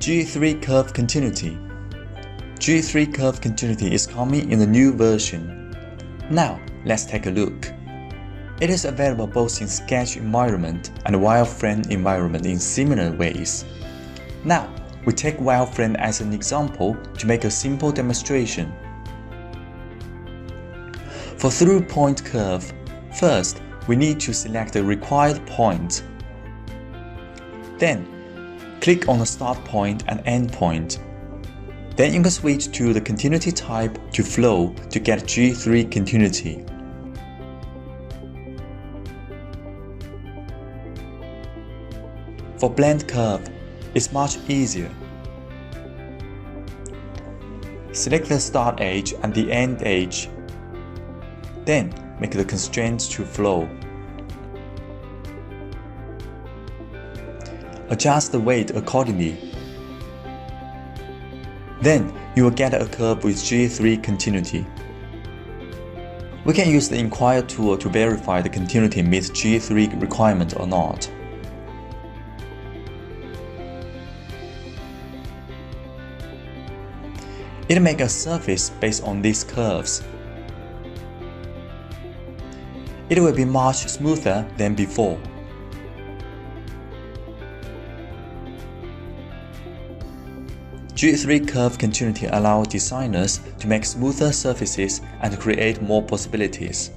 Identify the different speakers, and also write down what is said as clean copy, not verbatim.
Speaker 1: G3 curve continuity. G3 curve continuity is coming in the new version. Now, let's take a look. It is available both in sketch environment and wireframe environment in similar ways. Now, we take wireframe as an example to make a simple demonstration. For through-point curve, first, we need to select the required point. Then, click on the start point and end point. Then you can switch to the continuity type to flow to get G3 continuity. For blend curve, it's much easier. Select the start edge and the end edge. Then make the constraints to flow. Adjust the weight accordingly. Then you will get a curve with G3 continuity. We can use the Inquire tool to verify the continuity meets G3 requirement or not. It makes a surface based on these curves. It will be much smoother than before. G3 curve continuity allows designers to make smoother surfaces and create more possibilities.